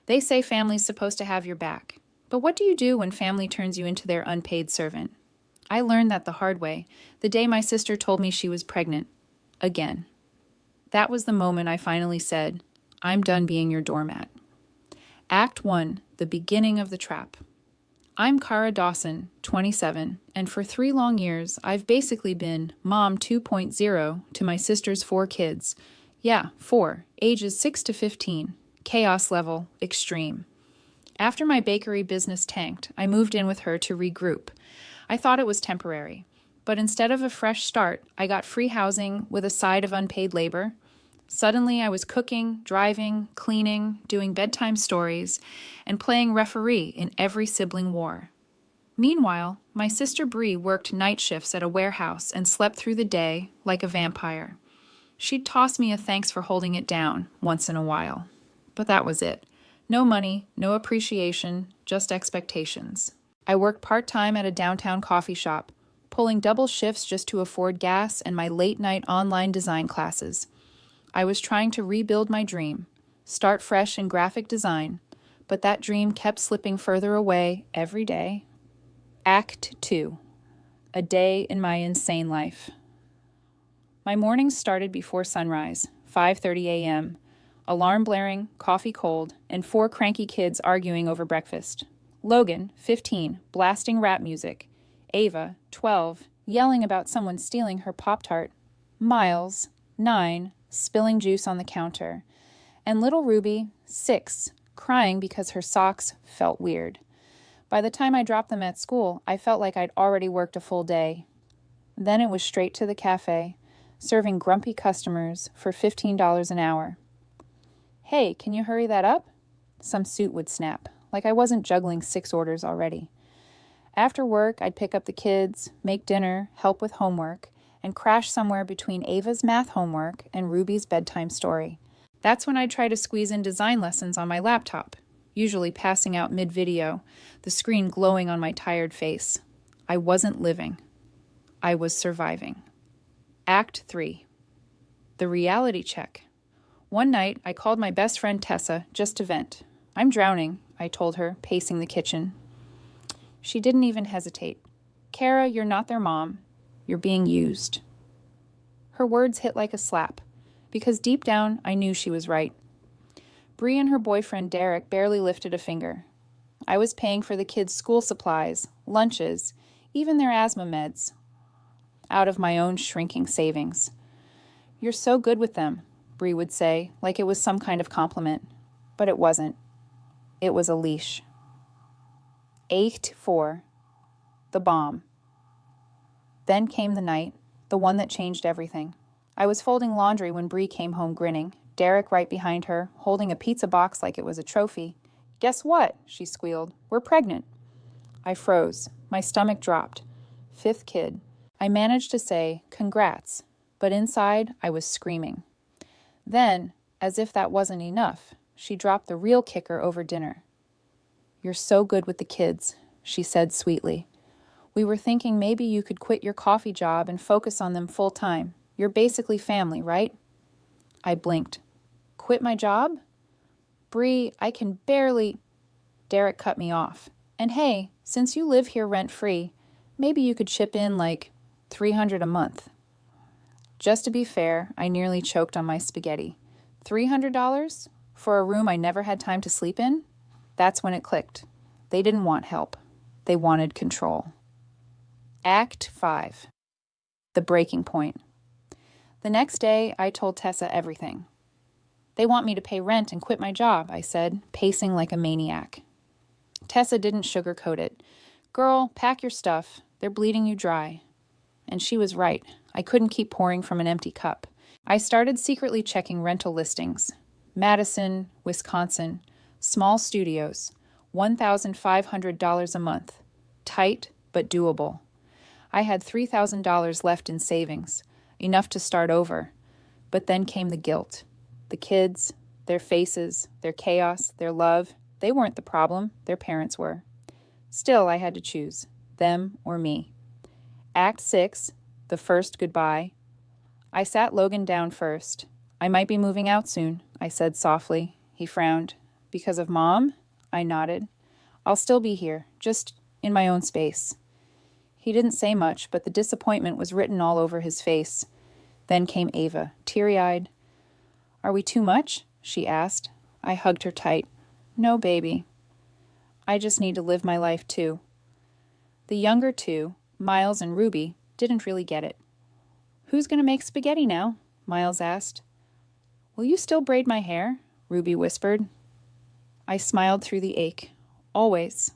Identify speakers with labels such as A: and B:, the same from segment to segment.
A: They say family's supposed to have your back. But what do you do when family turns you into their unpaid servant? I learned that the hard way, the day my sister told me she was pregnant. Again. That was the moment I finally said, I'm done being your doormat. Act 1, the beginning of the trap. I'm Cara Dawson, 27, and for 3 long years, I've basically been Mom 2.0 to my sister's 4 kids. Yeah, 4, ages 6 to 15. Chaos level, extreme. After my bakery business tanked, I moved in with her to regroup. I thought it was temporary, but instead of a fresh start, I got free housing with a side of unpaid labor. Suddenly, I was cooking, driving, cleaning, doing bedtime stories, and playing referee in every sibling war. Meanwhile, my sister Bree worked night shifts at a warehouse and slept through the day like a vampire. She'd toss me a thanks for holding it down once in a while. But that was it. No money, no appreciation, just expectations. I worked part-time at a downtown coffee shop, pulling double shifts just to afford gas and my late-night online design classes. I was trying to rebuild my dream, start fresh in graphic design, but that dream kept slipping further away every day. Act 2. A day in my insane life. My mornings started before sunrise, 5:30 a.m., alarm blaring, coffee cold, and 4 cranky kids arguing over breakfast. Logan, 15, blasting rap music. Ava, 12, yelling about someone stealing her Pop-Tart. Miles, 9, spilling juice on the counter. And little Ruby, 6, crying because her socks felt weird. By the time I dropped them at school, I felt like I'd already worked a full day. Then it was straight to the cafe, serving grumpy customers for $15 an hour. Hey, can you hurry that up? Some suit would snap, like I wasn't juggling 6 orders already. After work, I'd pick up the kids, make dinner, help with homework, and crash somewhere between Ava's math homework and Ruby's bedtime story. That's when I'd try to squeeze in design lessons on my laptop, usually passing out mid-video, the screen glowing on my tired face. I wasn't living. I was surviving. Act 3. The reality check. One night, I called my best friend Tessa just to vent. I'm drowning, I told her, pacing the kitchen. She didn't even hesitate. Cara, you're not their mom. You're being used. Her words hit like a slap, because deep down, I knew she was right. Bree and her boyfriend Derek barely lifted a finger. I was paying for the kids' school supplies, lunches, even their asthma meds, out of my own shrinking savings. You're so good with them, Bree would say, like it was some kind of compliment. But it wasn't. It was a leash. Act 4. The bomb. Then came the night, the one that changed everything. I was folding laundry when Bree came home grinning, Derek right behind her, holding a pizza box like it was a trophy. Guess what? She squealed. We're pregnant. I froze. My stomach dropped. 5th kid. I managed to say, congrats, but inside I was screaming. Then, as if that wasn't enough, she dropped the real kicker over dinner. You're so good with the kids, she said sweetly. We were thinking maybe you could quit your coffee job and focus on them full time. You're basically family, right? I blinked. Quit my job? Bree, I can barely... Derek cut me off. And hey, since you live here rent-free, maybe you could chip in like $300 a month. Just to be fair, I nearly choked on my spaghetti. $300? For a room I never had time to sleep in? That's when it clicked. They didn't want help. They wanted control. Act 5. The breaking point. The next day, I told Tessa everything. They want me to pay rent and quit my job, I said, pacing like a maniac. Tessa didn't sugarcoat it. Girl, pack your stuff. They're bleeding you dry. And she was right. I couldn't keep pouring from an empty cup. I started secretly checking rental listings. Madison, Wisconsin. Small studios. $1,500 a month. Tight, but doable. I had $3,000 left in savings, enough to start over. But then came the guilt. The kids, their faces, their chaos, their love. They weren't the problem. Their parents were. Still, I had to choose. Them or me. Act 6. The first goodbye. I sat Logan down first. I might be moving out soon, I said softly. He frowned. Because of Mom? I nodded. I'll still be here, just in my own space. He didn't say much, but the disappointment was written all over his face. Then came Ava, teary-eyed. Are we too much? She asked. I hugged her tight. No, baby. I just need to live my life too. The younger two, Miles and Ruby, didn't really get it. Who's going to make spaghetti now? Miles asked. Will you still braid my hair? Ruby whispered. I smiled through the ache. Always.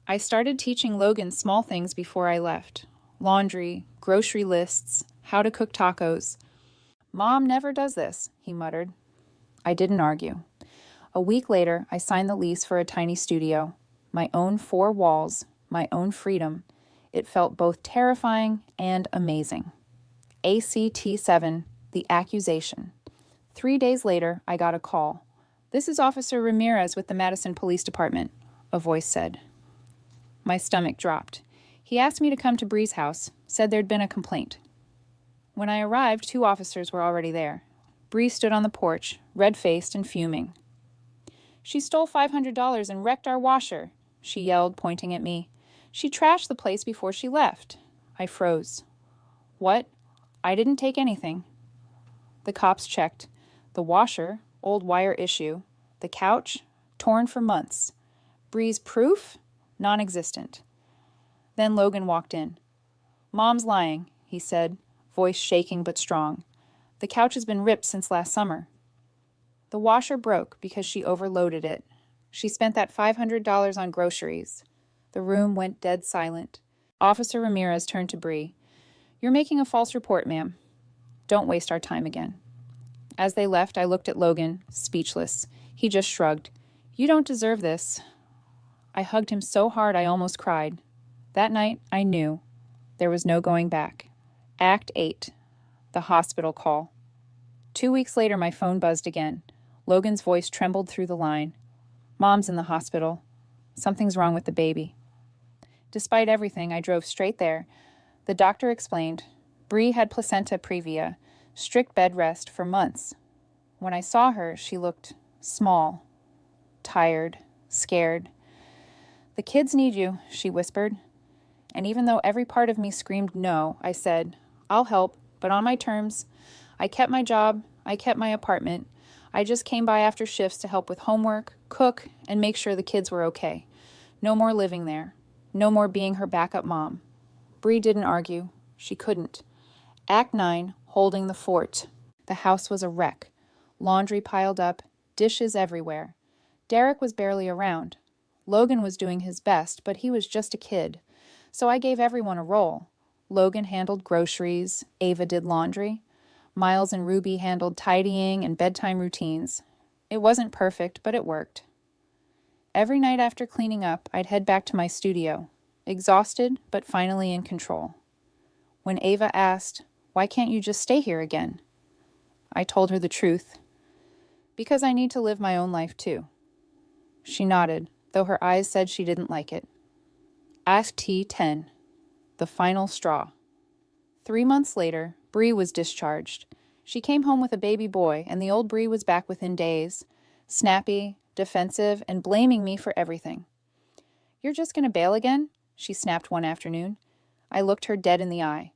A: I started teaching Logan small things before I left. Laundry, grocery lists, how to cook tacos. Mom never does this, he muttered. I didn't argue. A week later, I signed the lease for a tiny studio. My own 4 walls, my own freedom. It felt both terrifying and amazing. ACT-7, the accusation. 3 days later, I got a call. This is Officer Ramirez with the Madison Police Department, a voice said. My stomach dropped. He asked me to come to Bree's house, said there'd been a complaint. When I arrived, 2 officers were already there. Bree stood on the porch, red-faced and fuming. She stole $500 and wrecked our washer, she yelled, pointing at me. She trashed the place before she left. I froze. What? I didn't take anything. The cops checked. The washer, old wire issue. The couch, torn for months. Bree's proof? Non-existent. Then Logan walked in. Mom's lying, he said, voice shaking but strong. The couch has been ripped since last summer. The washer broke because she overloaded it. She spent that $500 on groceries. The room went dead silent. Officer Ramirez turned to Bree. You're making a false report, ma'am. Don't waste our time again. As they left, I looked at Logan, speechless. He just shrugged. You don't deserve this. I hugged him so hard I almost cried. That night, I knew. There was no going back. Act 8. The hospital call. 2 weeks later, my phone buzzed again. Logan's voice trembled through the line. Mom's in the hospital. Something's wrong with the baby. Despite everything, I drove straight there. The doctor explained. Bree had placenta previa, strict bed rest for months. When I saw her, she looked small, tired, scared. The kids need you, she whispered. And even though every part of me screamed no, I said, I'll help, but on my terms. I kept my job. I kept my apartment. I just came by after shifts to help with homework, cook, and make sure the kids were okay. No more living there. No more being her backup mom. Bree didn't argue. She couldn't. Act 9, holding the fort. The house was a wreck. Laundry piled up, dishes everywhere. Derek was barely around. Logan was doing his best, but he was just a kid. So I gave everyone a role. Logan handled groceries. Ava did laundry. Miles and Ruby handled tidying and bedtime routines. It wasn't perfect, but it worked. Every night after cleaning up, I'd head back to my studio, exhausted, but finally in control. When Ava asked, why can't you just stay here again? I told her the truth. Because I need to live my own life too. She nodded, though her eyes said she didn't like it. Act T10, the final straw. 3 months later, Bree was discharged. She came home with a baby boy, and the old Bree was back within days, snappy, defensive, and blaming me for everything. You're just going to bail again? She snapped one afternoon. I looked her dead in the eye.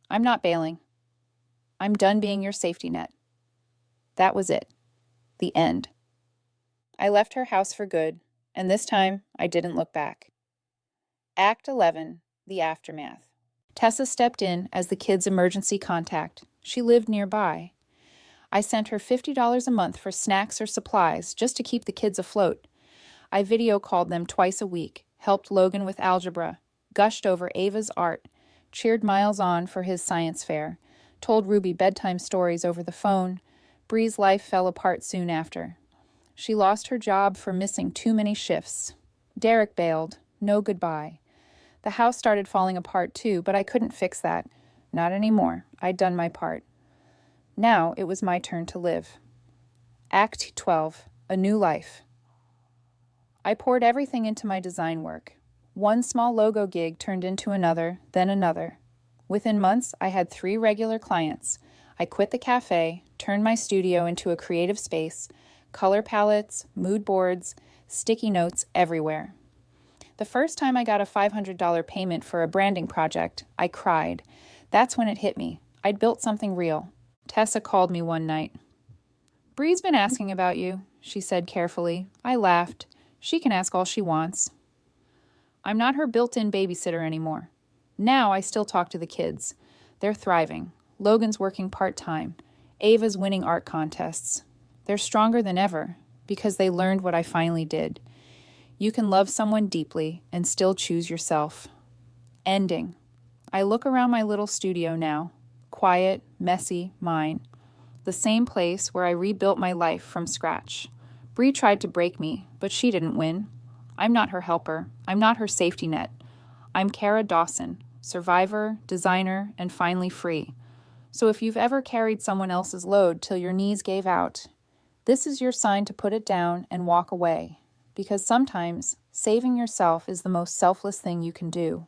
A: I'm not bailing. I'm done being your safety net. That was it. The end. I left her house for good, and this time I didn't look back. Act 11, the aftermath. Tessa stepped in as the kids' emergency contact. She lived nearby. I sent her $50 a month for snacks or supplies just to keep the kids afloat. I video called them twice a week, helped Logan with algebra, gushed over Ava's art, cheered Miles on for his science fair, told Ruby bedtime stories over the phone. Bree's life fell apart soon after. She lost her job for missing too many shifts. Derek bailed. No goodbye. The house started falling apart too, but I couldn't fix that. Not anymore. I'd done my part. Now it was my turn to live. Act 12, a new life. I poured everything into my design work. One small logo gig turned into another, then another. Within months, I had 3 regular clients. I quit the cafe, turned my studio into a creative space, color palettes, mood boards, sticky notes everywhere. The first time I got a $500 payment for a branding project, I cried. That's when it hit me. I'd built something real. Tessa called me one night. "Bree's been asking about you," she said carefully. I laughed. She can ask all she wants. I'm not her built-in babysitter anymore. Now I still talk to the kids. They're thriving. Logan's working part-time. Ava's winning art contests. They're stronger than ever because they learned what I finally did. You can love someone deeply and still choose yourself. Ending. I look around my little studio now. Quiet, messy, mine. The same place where I rebuilt my life from scratch. Bree tried to break me, but she didn't win. I'm not her helper. I'm not her safety net. I'm Kara Dawson, survivor, designer, and finally free. So if you've ever carried someone else's load till your knees gave out, this is your sign to put it down and walk away. Because sometimes saving yourself is the most selfless thing you can do.